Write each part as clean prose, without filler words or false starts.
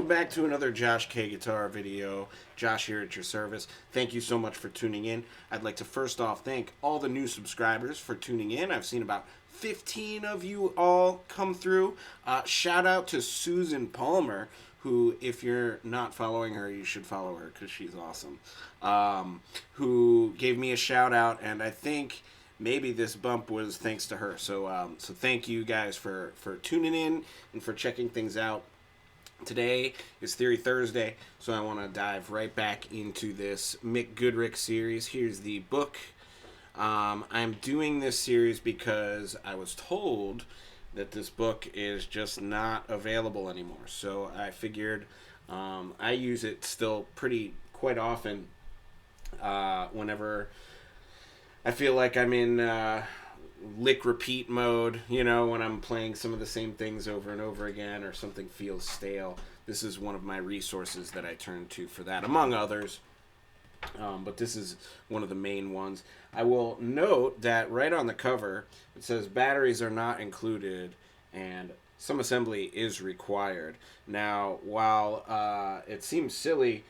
back to another Josh K Guitar video. Josh here at your service. Thank you so much for tuning in. I'd like to first off thank all the new subscribers for tuning in. I've seen about 15 of you all come through. Shout out to Susan Palmer, who, if you're not following her, you should follow her because she's awesome, who gave me a shout out, and I think maybe this bump was thanks to her. So thank you guys for tuning in and for checking things out. Today is Theory Thursday, so I want to dive right back into this Mick Goodrick series. Here's the book. I'm doing this series because I was told that this book is just not available anymore. So I figured I use it still quite often whenever I feel like I'm in lick repeat mode, you know, when I'm playing some of the same things over and over again or something feels stale. This is one of my resources that I turn to for that, among others. But this is one of the main ones. I will note that right on the cover it says batteries are not included and some assembly is required. Now, while it seems silly,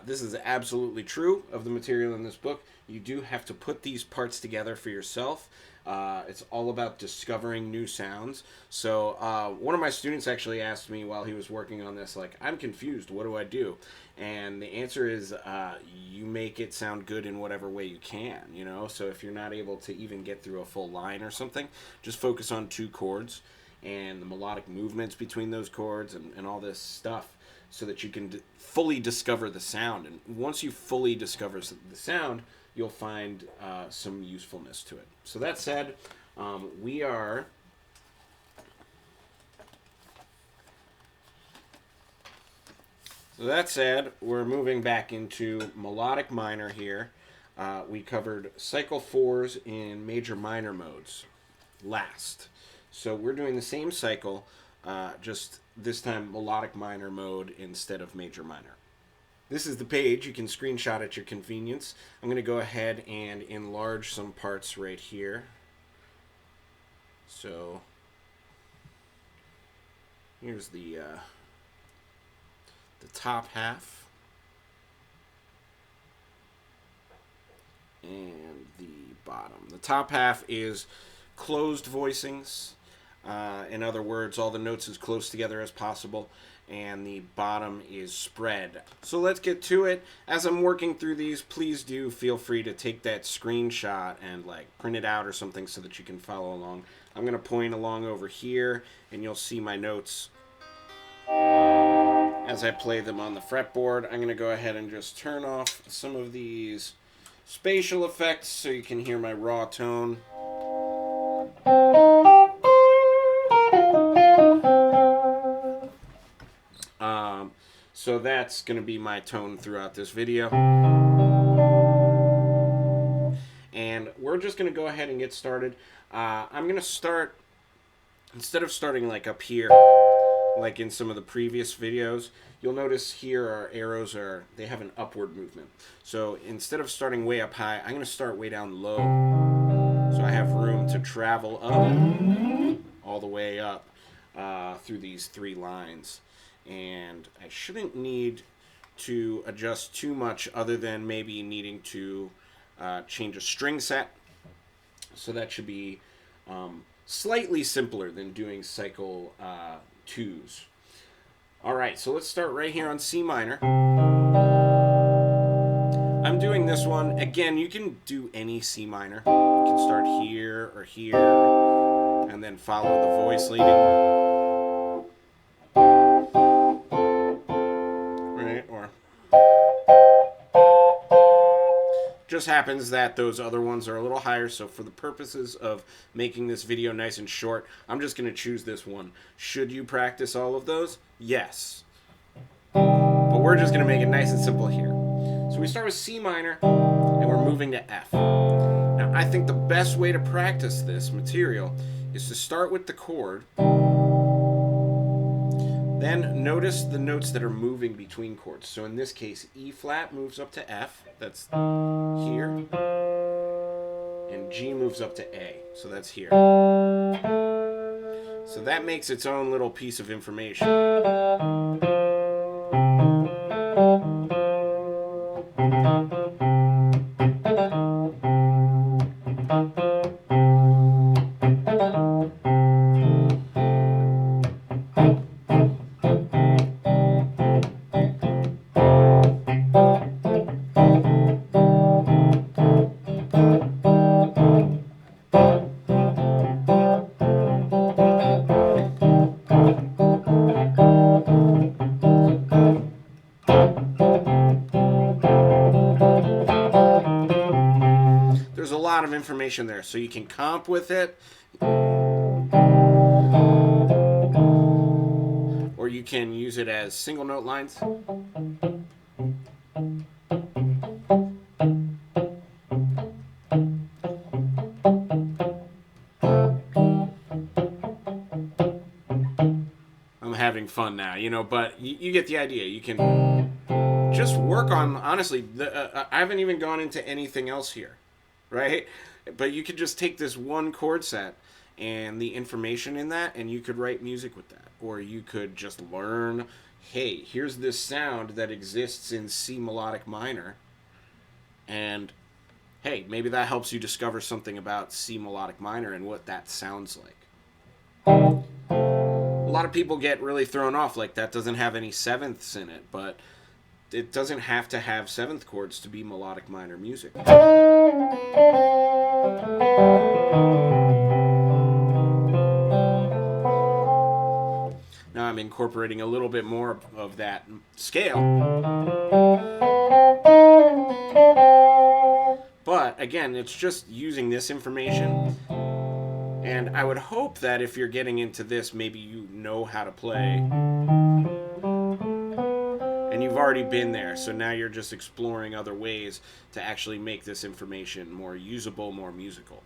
this is absolutely true of the material in this book. You do have to put these parts together for yourself. It's all about discovering new sounds. So one of my students actually asked me while he was working on this, like, I'm confused, what do I do? And the answer is you make it sound good in whatever way you can, you know? So if you're not able to even get through a full line or something, just focus on 2 chords and the melodic movements between those chords and all this stuff so that you can fully discover the sound. And once you fully discover the sound, you'll find some usefulness to it. So that said, we're moving back into melodic minor here. We covered cycle 4s in major minor modes last. So we're doing the same cycle, just this time melodic minor mode instead of major minor. This is the page. You can screenshot at your convenience. I'm going to go ahead and enlarge some parts right here. So here's the top half and the bottom. The top half is closed voicings. In other words, all the notes as close together as possible, and the bottom is spread. So let's get to it. As I'm working through these, please do feel free to take that screenshot and like print it out or something so that you can follow along. I'm going to point along over here and you'll see my notes as I play them on the fretboard. I'm going to go ahead and just turn off some of these spatial effects so you can hear my raw tone. So that's going to be my tone throughout this video. And we're just going to go ahead and get started. I'm going to start, instead of starting like up here, like in some of the previous videos, you'll notice here our arrows they have an upward movement. So instead of starting way up high, I'm going to start way down low. So I have room to travel up all the way up through these 3 lines. And I shouldn't need to adjust too much other than maybe needing to change a string set. So that should be slightly simpler than doing cycle 2s. Alright, so let's start right here on C minor. I'm doing this one. Again, you can do any C minor. You can start here or here and then follow the voice leading. Just happens that those other ones are a little higher, so for the purposes of making this video nice and short, I'm just going to choose this one. Should you practice all of those? Yes. But we're just going to make it nice and simple here. So we start with C minor, and we're moving to F. Now, I think the best way to practice this material is to start with the chord, then notice the notes that are moving between chords. So in this case, E flat moves up to F, that's here, and G moves up to A, so that's here. So that makes its own little piece of information. information there, so you can comp with it, or you can use it as single note lines. I'm having fun now, you know, but you get the idea. You can just work on, honestly, I haven't even gone into anything else here, right? But you could just take this one chord set and the information in that, and you could write music with that. Or you could just learn, hey, here's this sound that exists in C melodic minor, and hey, maybe that helps you discover something about C melodic minor and what that sounds like. A lot of people get really thrown off, like that doesn't have any sevenths in it, but it doesn't have to have seventh chords to be melodic minor music. Now I'm incorporating a little bit more of that scale. But again, it's just using this information. And I would hope that if you're getting into this, maybe you know how to play. And you've already been there, so now you're just exploring other ways to actually make this information more usable, more musical.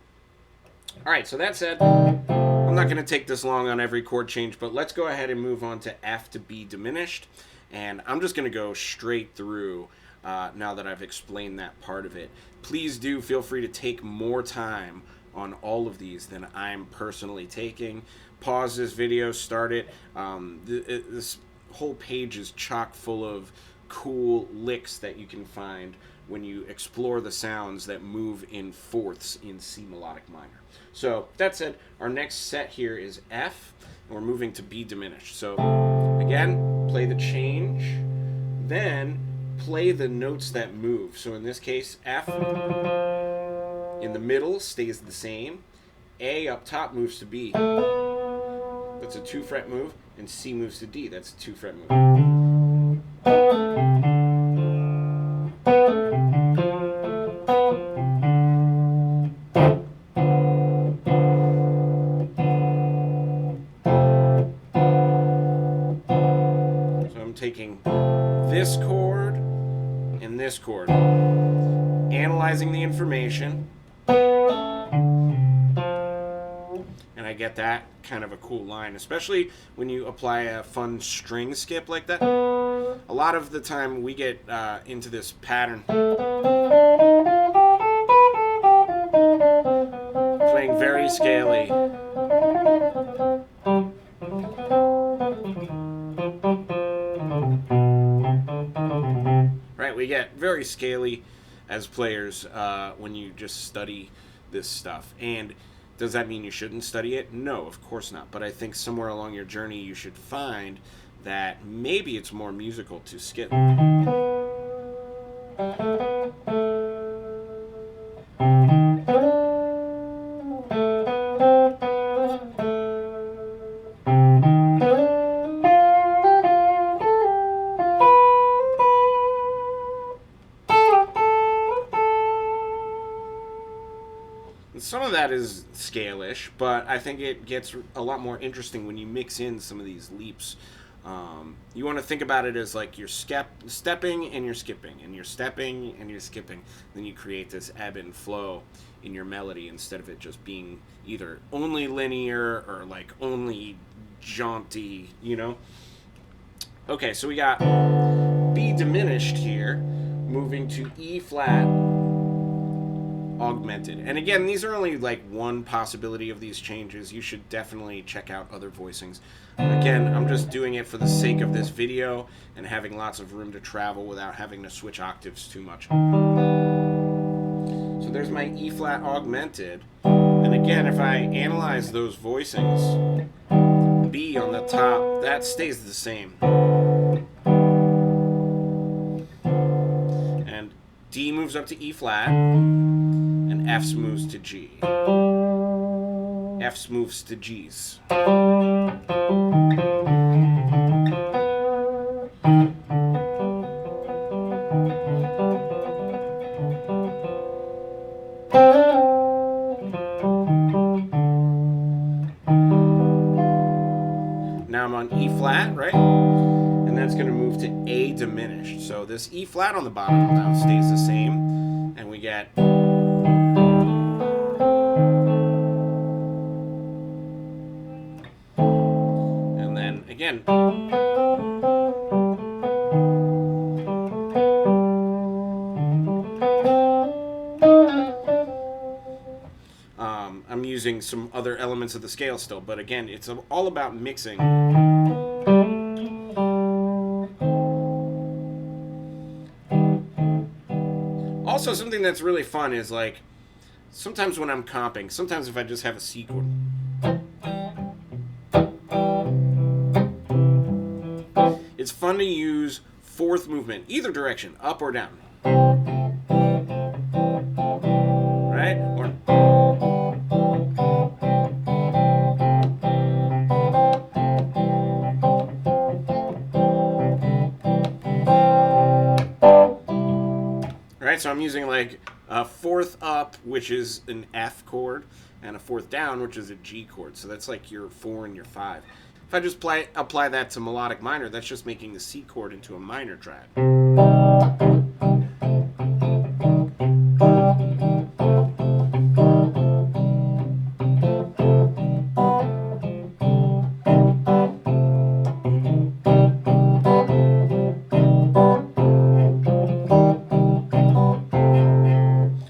Alright, so that said, I'm not going to take this long on every chord change, but let's go ahead and move on to F to B diminished. And I'm just going to go straight through now that I've explained that part of it. Please do feel free to take more time on all of these than I'm personally taking. Pause this video, start it. This whole page is chock full of cool licks that you can find when you explore the sounds that move in fourths in C melodic minor. So that said, our next set here is F, and we're moving to B diminished. So again, play the change, then play the notes that move. So in this case, F in the middle stays the same. A up top moves to B. That's a 2 fret move, and C moves to D. That's a 2 fret move. So I'm taking this chord and this chord, analyzing the information, and I get that kind of a cool line, especially when you apply a fun string skip like that. A lot of the time we get into this pattern, playing very scaly. Right, we get very scaly as players when you just study this stuff. And does that mean you shouldn't study it? No, of course not. But I think somewhere along your journey you should find that maybe it's more musical to skip. Some of that is scale-ish, but I think it gets a lot more interesting when you mix in some of these leaps. You want to think about it as like you're stepping and you're skipping, and you're stepping and you're skipping. Then you create this ebb and flow in your melody instead of it just being either only linear or like only jaunty, you know? Okay, so we got B diminished here, moving to E flat augmented. And again, these are only like one possibility of these changes. You should definitely check out other voicings. Again, I'm just doing it for the sake of this video and having lots of room to travel without having to switch octaves too much. So there's my E flat augmented. And again, if I analyze those voicings, B on the top, that stays the same. And D moves up to E flat, and F's moves to G. F's moves to G's. I'm on E flat, right? And that's going to move to A diminished. So this E flat on the bottom now stays the same, and we get... And then again... I'm using some other elements of the scale still, but again, it's all about mixing. Also, something that's really fun is like, sometimes when I'm comping, sometimes if I just have a C chord, it's fun to use fourth movement, either direction, up or down. Right? Or... Right, so I'm using like a fourth up, which is an F chord, and a fourth down, which is a G chord. So that's like your 4 and your 5. If I just apply that to melodic minor, that's just making the C chord into a minor triad.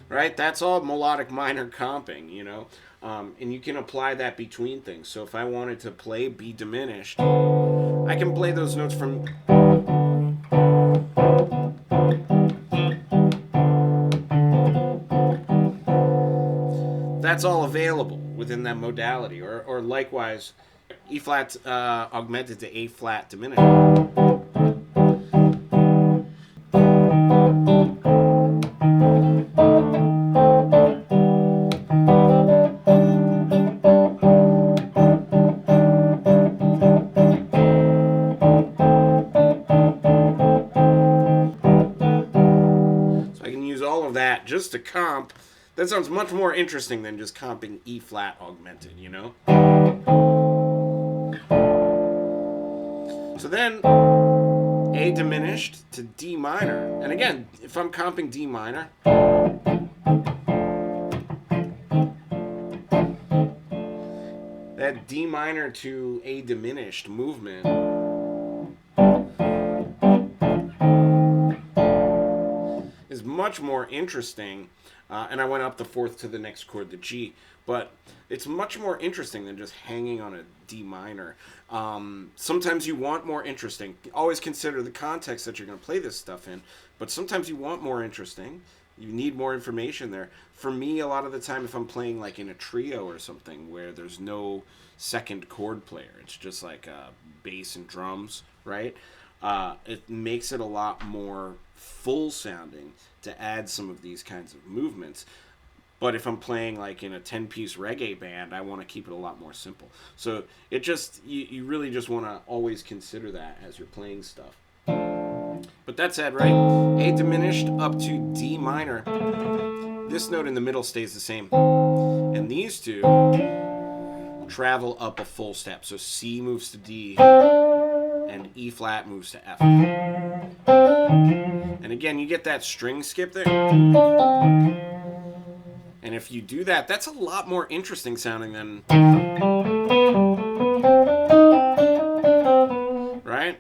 Right? That's all melodic minor comping, you know? And you can apply that between things. So if I wanted to play B diminished, I can play those notes from... That's all available within that modality. Or likewise, E flat augmented to A flat diminished. Just to comp, that sounds much more interesting than just comping E flat augmented, you know? So then A diminished to D minor. And again, if I'm comping D minor, that D minor to A diminished movement is much more interesting, and I went up the fourth to the next chord, the G, but it's much more interesting than just hanging on a D minor. Sometimes you want more interesting. Always consider the context that you're going to play this stuff in, but sometimes you want more interesting. You need more information there. For me, a lot of the time, if I'm playing like in a trio or something where there's no second chord player, it's just like bass and drums, right? It makes it a lot more full sounding to add some of these kinds of movements. But if I'm playing like in a 10-piece reggae band, I want to keep it a lot more simple. So it just, you really just want to always consider that as you're playing stuff. But that said, right, A diminished up to D minor. This note in the middle stays the same. And these two travel up a full step. So C moves to D, and E flat moves to F. And again, you get that string skip there. And if you do that, that's a lot more interesting sounding than... Right?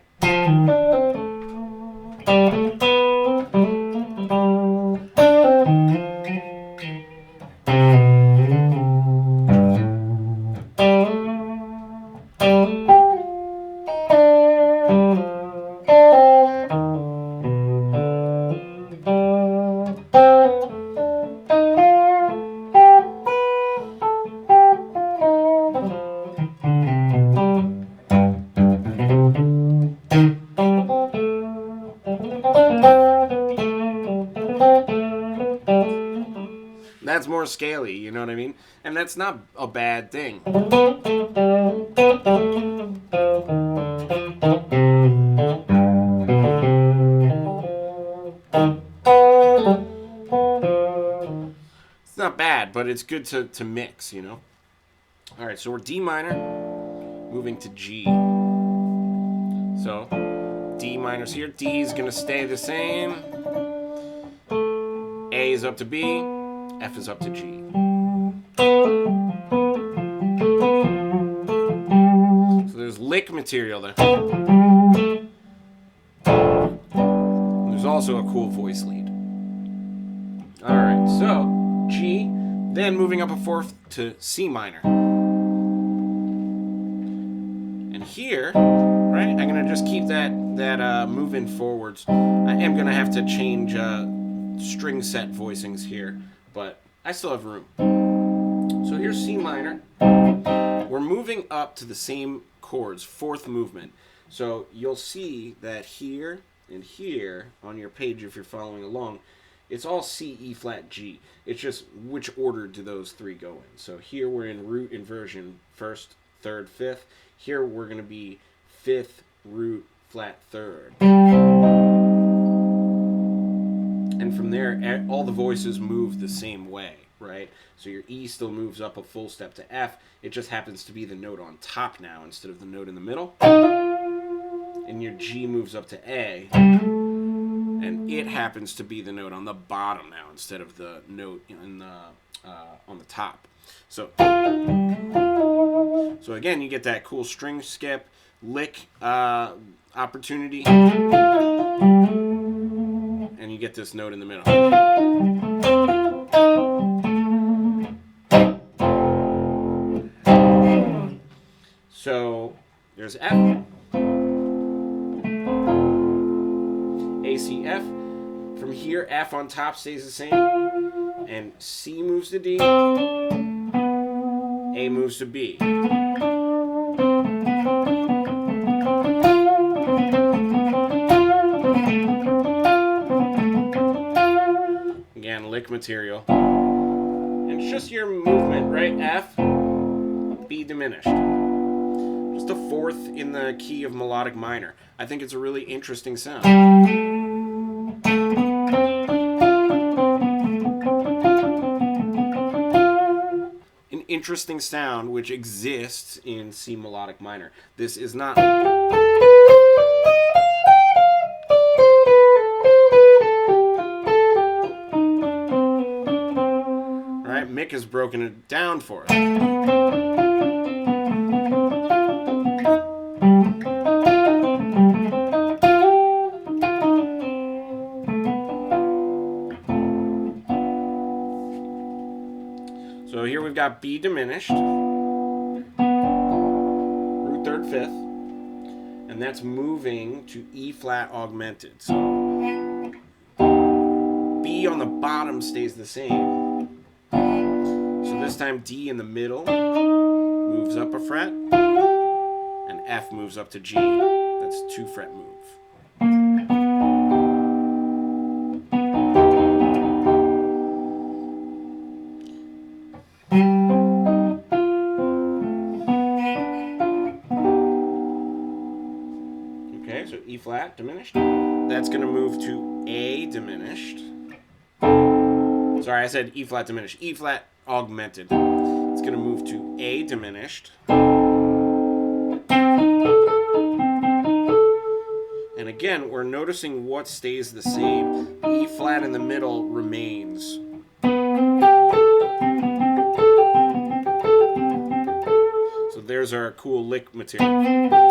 That's more scaly, you know what I mean? And that's not a bad thing. It's not bad, but it's good to mix, you know? All right, so we're D minor, moving to G. So D minor's here. D is going to stay the same. A is up to B. F is up to G. So there's lick material there. There's also a cool voice lead. Alright, so G, then moving up a fourth to C minor. And here, right, I'm going to just keep that moving forwards. I am going to have to change string set voicings here, but I still have room. So here's C minor. We're moving up to the same chords, fourth movement. So you'll see that here and here on your page, if you're following along, it's all C, E flat, G. It's just which order do those three go in. So here we're in root inversion, first, third, fifth. Here we're going to be fifth, root, flat, third. And from there, all the voices move the same way, right? So your E still moves up a full step to F. It just happens to be the note on top now instead of the note in the middle. And your G moves up to A. And it happens to be the note on the bottom now instead of the note in the on the top. So again, you get that cool string skip, lick opportunity, and you get this note in the middle. So there's F. A, C, F. From here, F on top stays the same. And C moves to D. A moves to B. Again, lick material. And it's just your movement, right? F, B diminished. Just a fourth in the key of melodic minor. I think it's a really interesting sound. An interesting sound which exists in C melodic minor. This is not... Right? Mick has broken it down for us. So here we've got B diminished, root third fifth, and that's moving to E flat augmented. So B on the bottom stays the same. So this time D in the middle moves up a fret, and F moves up to G. That's 2 fret move. Okay, so E flat diminished. That's going to move to A diminished. Sorry, I said E flat diminished. E flat augmented. It's going to move to A diminished. And again, we're noticing what stays the same. E flat in the middle remains. So there's our cool lick material.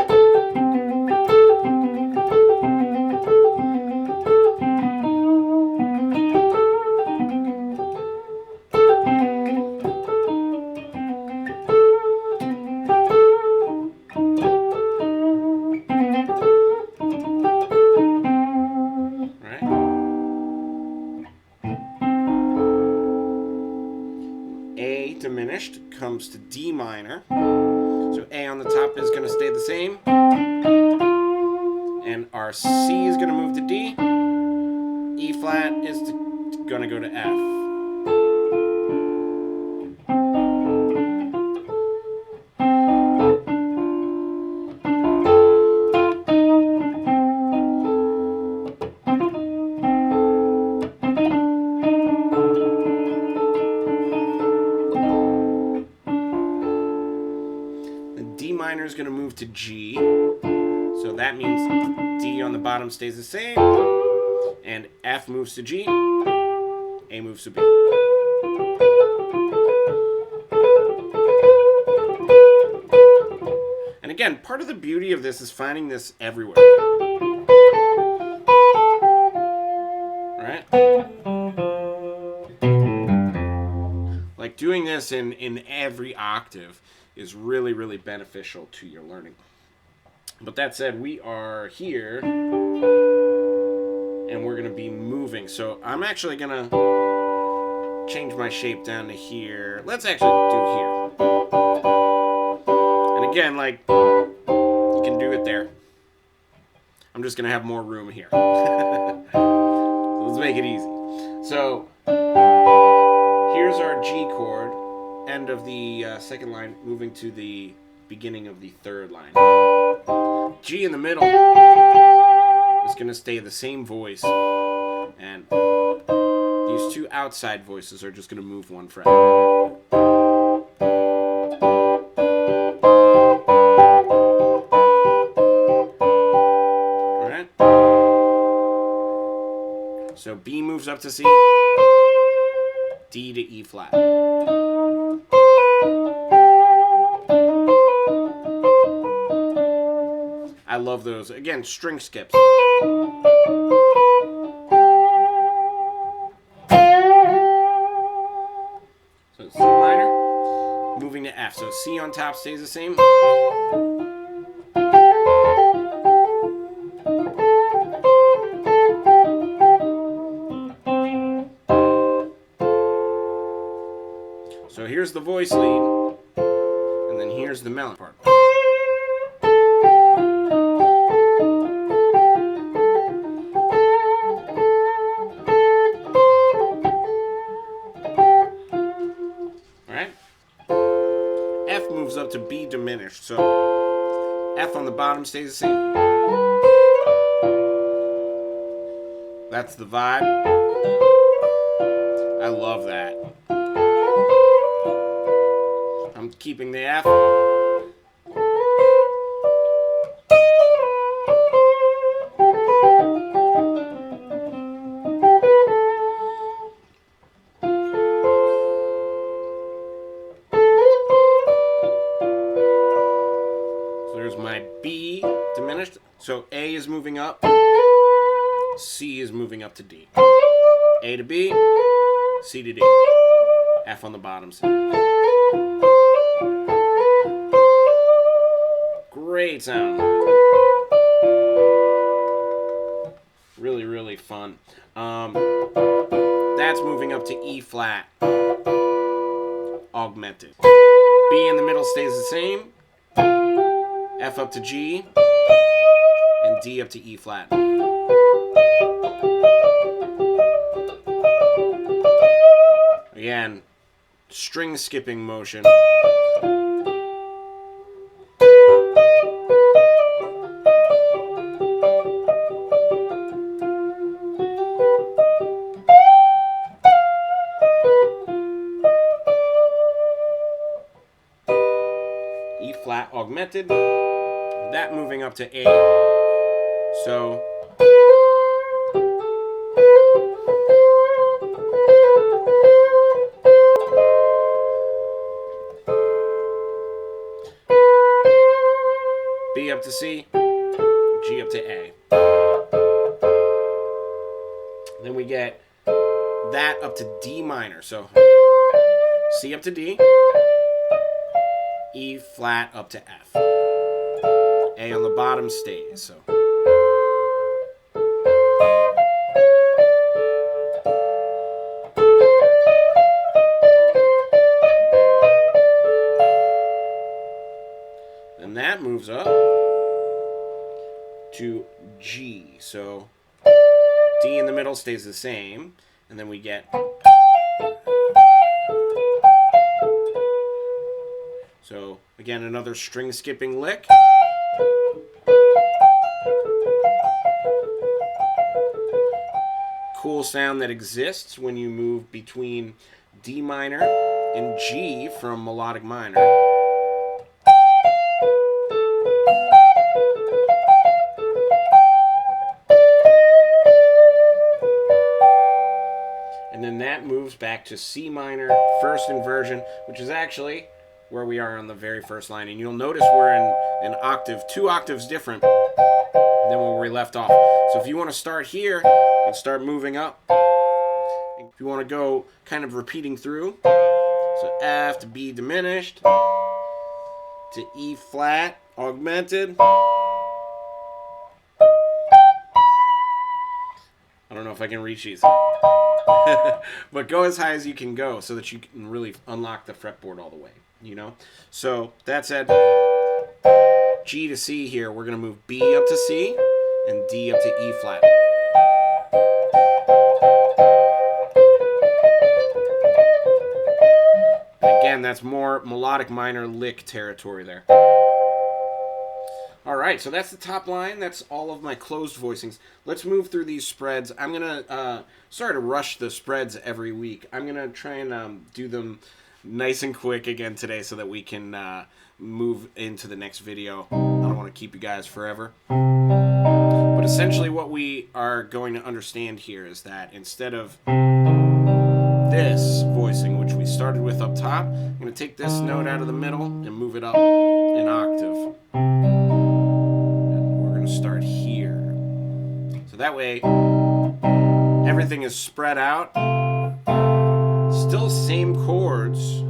A diminished comes to D minor. So A on the top is going to stay the same. And our C is going to move to D. E flat is going to go to F. D minor is going to move to G. So So that means D on the bottom stays the same, and F moves to G, A moves to B. And again, part of the beauty of this is finding this everywhere. Right? Like doing this in every octave is really, really beneficial to your learning. But that said, we are here and we're going to be moving. So I'm actually going to change my shape down to here. Let's actually do here. And again, like, you can do it there. I'm just going to have more room here. So let's make it easy. So here's our G chord, end of the second line, moving to the beginning of the third line. G in the middle is going to stay the same voice, and these two outside voices are just going to move one fret. Alright? So B moves up to C, D to E flat. I love those. Again, string skips. So C minor, moving to F. So C on top stays the same. So here's the voice lead, and then here's the melody part. F moves up to B diminished, so F on the bottom stays the same. That's the vibe. I love that. I'm keeping the F. My B diminished, so A is moving up, C is moving up to D, A to B, C to D, F on the bottom side. Great sound. Really, really fun. That's moving up to E flat, augmented. B in the middle stays the same. F up to G, and D up to E flat. Again, string skipping motion. E flat augmented. That moving up to A. So B up to C, G up to A. Then we get that up to D minor. So C up to D, E flat up to F. A on the bottom stays, so. Then that moves up to G, so D in the middle stays the same, and then we get. So again, another string skipping lick. Cool sound that exists when you move between D minor and G from melodic minor. And then that moves back to C minor, first inversion, which is actually where we are on the very first line. And you'll notice we're in an octave, 2 octaves different than where we left off. So if you want to start here and start moving up, if you want to go kind of repeating through, so F to B diminished, to E flat augmented. I don't know if I can reach these. But go as high as you can go so that you can really unlock the fretboard all the way, you know? So that said, G to C here, we're going to move B up to C and D up to E flat. And again, that's more melodic minor lick territory there. All right, so that's the top line. That's all of my closed voicings. Let's move through these spreads. I'm going to, sorry to rush the spreads every week. I'm going to try and do them nice and quick again today so that we can move into the next video. I don't want to keep you guys forever. But essentially what we are going to understand here is that instead of this voicing, which we started with up top, I'm going to take this note out of the middle and move it up an octave. Start here. So that way everything is spread out. Still same chords.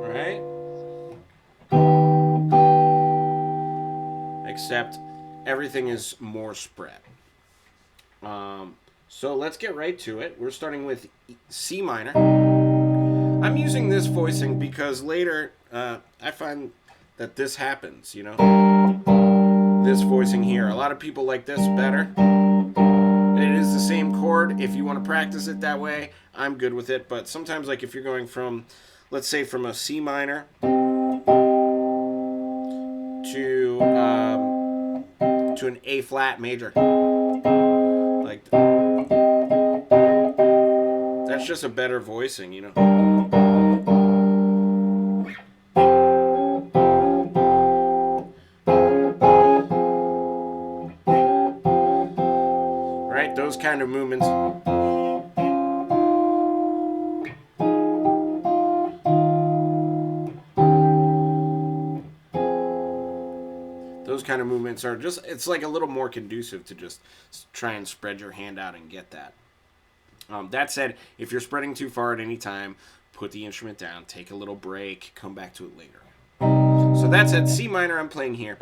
Right? Except everything is more spread. So let's get right to it. We're starting with C minor. I'm using this voicing because later I find that this happens, you know? This voicing here. A lot of people like this better. It is the same chord. If you want to practice it that way, I'm good with it. But sometimes, like if you're going from, let's say from a C minor to an A flat major, like that's just a better voicing, you know? Those kind of movements. Those kind of movements are just, it's like a little more conducive to just try and spread your hand out and get that. That said, if you're spreading too far at any time, put the instrument down, take a little break, come back to it later. So that said, C minor I'm playing here.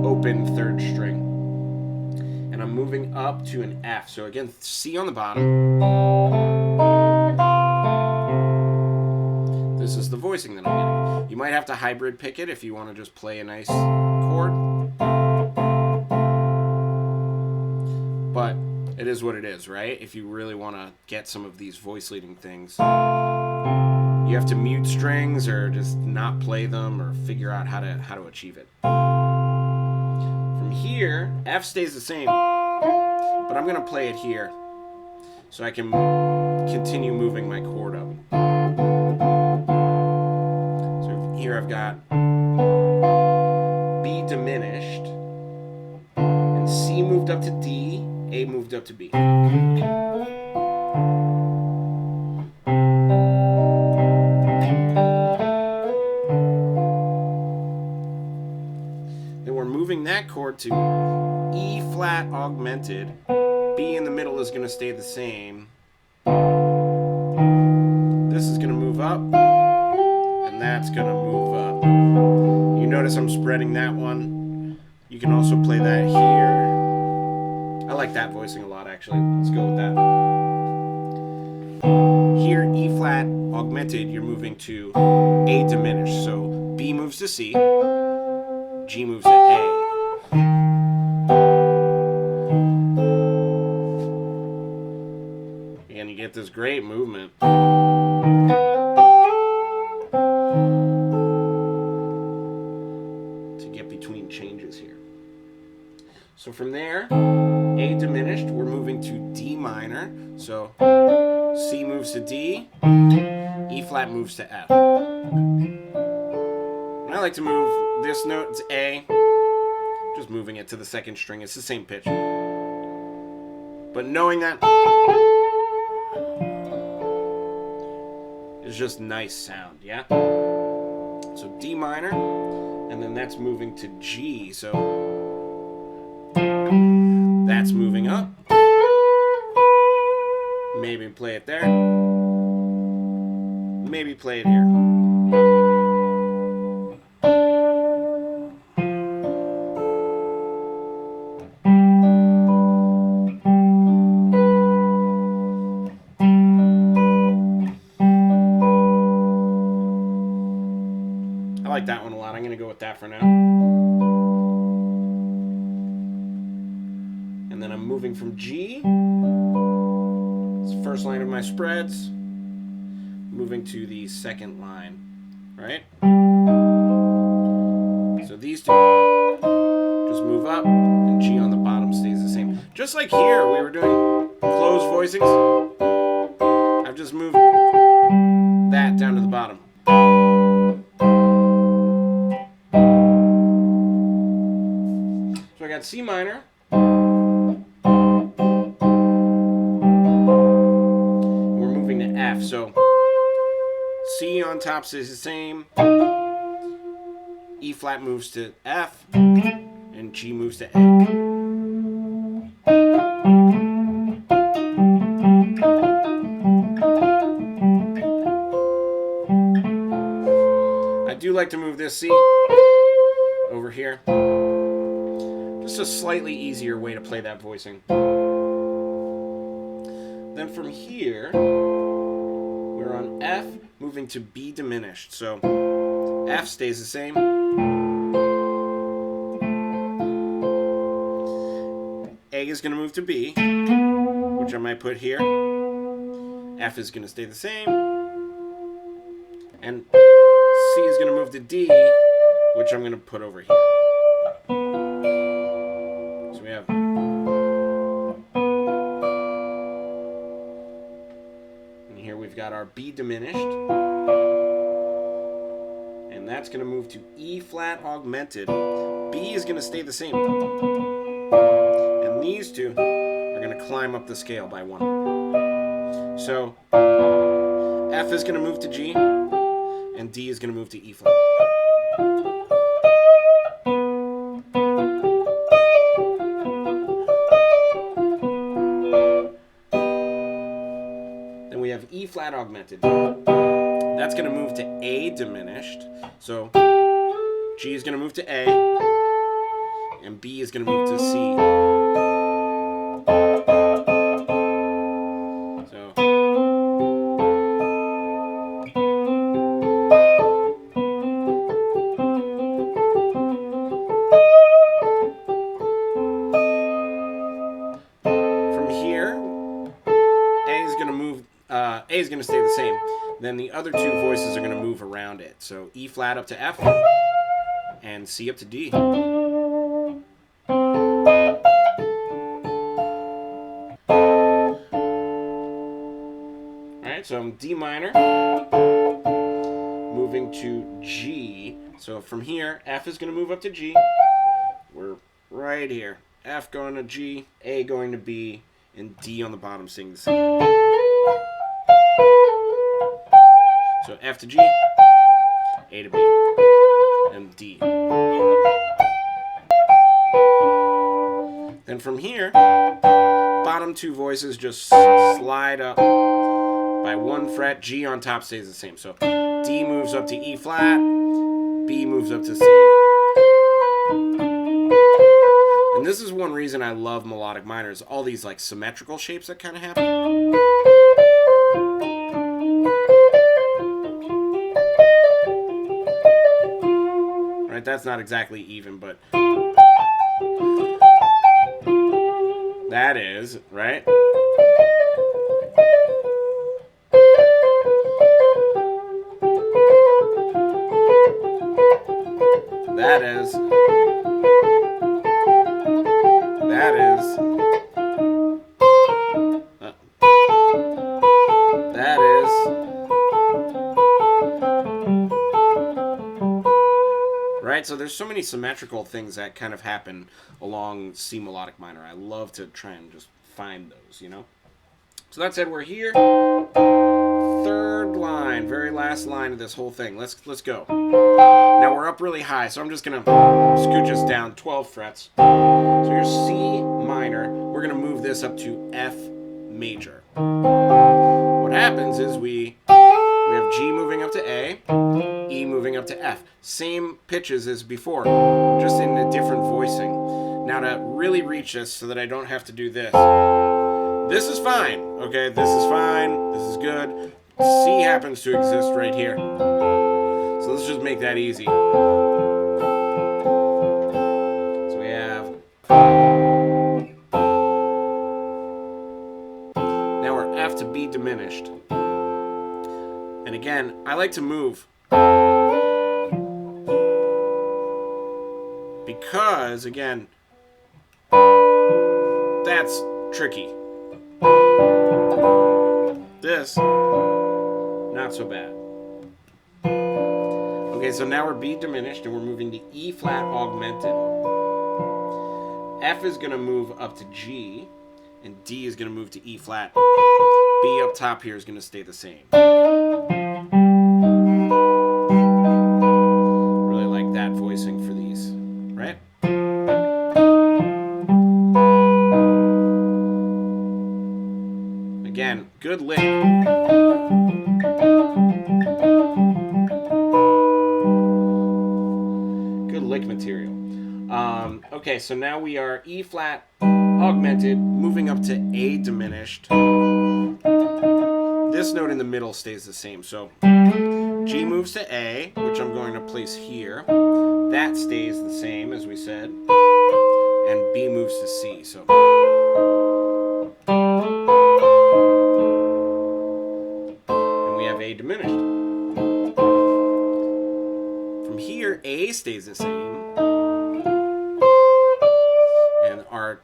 Open third string. And I'm moving up to an F. So again, C on the bottom. This is the voicing that I'm getting. You might have to hybrid pick it if you want to just play a nice chord. But it is what it is, right? If you really want to get some of these voice leading things, you have to mute strings or just not play them or figure out how to achieve it. Here, F stays the same, but I'm going to play it here so I can continue moving my chord up. So here I've got B diminished, and C moved up to D, A moved up to B. That chord to E flat augmented. B in the middle is going to stay the same. This is going to move up, and that's going to move up. You notice I'm spreading that one. You can also play that here. I like that voicing a lot, actually. Let's go with that. Here, E flat augmented, you're moving to A diminished. So B moves to C, G moves to A. And you get this great movement. To get between changes here. So from there, A diminished, we're moving to D minor. So C moves to D, E flat moves to F. And I like to move this note to A, just moving it to the second string. It's the same pitch. But knowing that is just nice sound, yeah? So D minor, and then that's moving to G, so that's moving up. Maybe play it there. Maybe play it here. I like that one a lot. I'm going to go with that for now. And then I'm moving from G. It's the first line of my spreads. Moving to the second line, right? So these two just move up, and G on the bottom stays the same. Just like here, we were doing closed voicings. I've just moved that down to the bottom. So I got C minor. We're moving to F, so C on top stays the same. E flat moves to F, and G moves to A. I do like to move this C over here. Just a slightly easier way to play that voicing. Then from here, we're on F, moving to B diminished. So F stays the same. A is going to move to B, which I might put here. F is going to stay the same. And C is going to move to D, which I'm going to put over here. So we have... And here we've got our B diminished. And that's going to move to E flat augmented. B is going to stay the same. And these two are going to climb up the scale by one. So F is going to move to G, and D is going to move to E flat. Then we have E flat augmented. That's going to move to A diminished. So G is going to move to A, and B is going to move to C. So from here, A is going to move. A is going to stay the same. Then the other two voices are going to move around it. So E flat up to F, and C up to D. Alright, so I'm D minor, moving to G. So from here, F is going to move up to G. We're right here. F going to G, A going to B, and D on the bottom staying the same. So F to G, A to B, and D. Then from here, bottom two voices just slide up by one fret. G on top stays the same. So D moves up to E flat, B moves up to C. And this is one reason I love melodic minors. All these like symmetrical shapes that kind of happen. Right, that's not exactly even, but that is, right? That is. That is. That is. Right? So there's so many symmetrical things that kind of happen along C melodic minor. I love to try and just find those, you know? So that said, we're here. Third line, very last line of this whole thing. Let's go. Now we're up really high, so I'm just gonna scooch us down 12 frets. So here's C minor. We're gonna move this up to F major. What happens is we have G moving up to A, E moving up to F. Same pitches as before, just in a different voicing. Now to really reach this so that I don't have to do this. This is fine, okay? This is fine, this is good. C happens to exist right here. So let's just make that easy. So we have... Now we're F to B diminished. And again, I like to move because, again, that's tricky. This, not so bad. Okay, so now we're B diminished and we're moving to E flat augmented. F is going to move up to G, and D is going to move to E flat. B up top here is going to stay the same. Really like that voicing for these, right? Again, good lick. Good lick material. Okay, so now we are E flat augmented, moving up to A diminished. This note in the middle stays the same. So G moves to A, which I'm going to place here. That stays the same, as we said. And B moves to C. So and we have A diminished. From here, A stays the same. And our,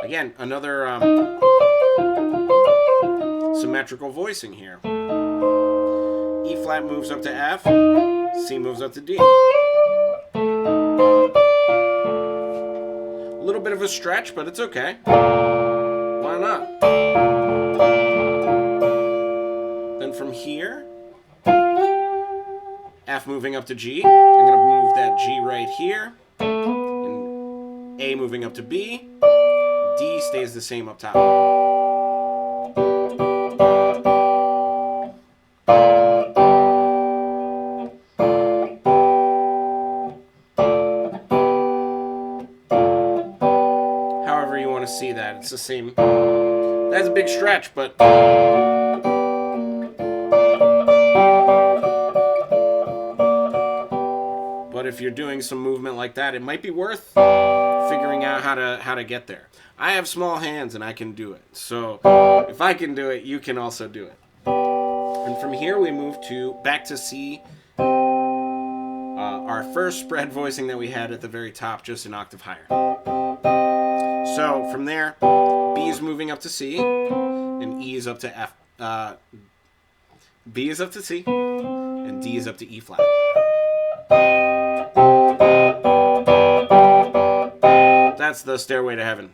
again, another symmetrical voicing here. E flat moves up to F, C moves up to D. A little bit of a stretch, but it's okay. Why not? Then from here, F moving up to G. I'm going to move that G right here. And A moving up to B. D stays the same up top. However you want to see that. It's the same. That's a big stretch, but if you're doing some movement like that, it might be worth figuring out how to get there. I have small hands and I can do it. So if I can do it, you can also do it. And from here we move back to C, our first spread voicing that we had at the very top, just an octave higher. So from there, B is moving up to C, and E is up to F. B is up to C, and D is up to E flat. That's the Stairway to Heaven.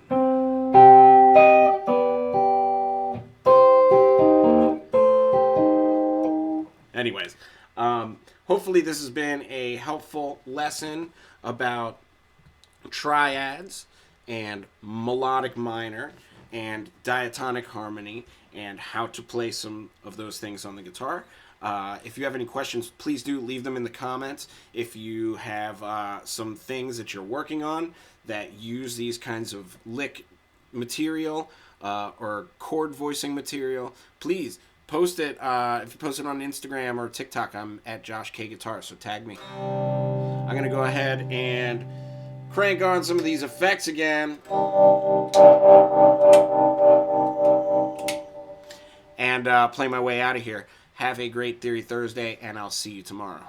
Anyways, hopefully this has been a helpful lesson about triads and melodic minor and diatonic harmony and how to play some of those things on the guitar. If you have any questions, please do leave them in the comments. If you have some things that you're working on that use these kinds of lick material or chord voicing material, please post it. If you post it on Instagram or TikTok, I'm at joshkguitar, so tag me. I'm going to go ahead and crank on some of these effects again. And play my way out of here. Have a great Theory Thursday, and I'll see you tomorrow.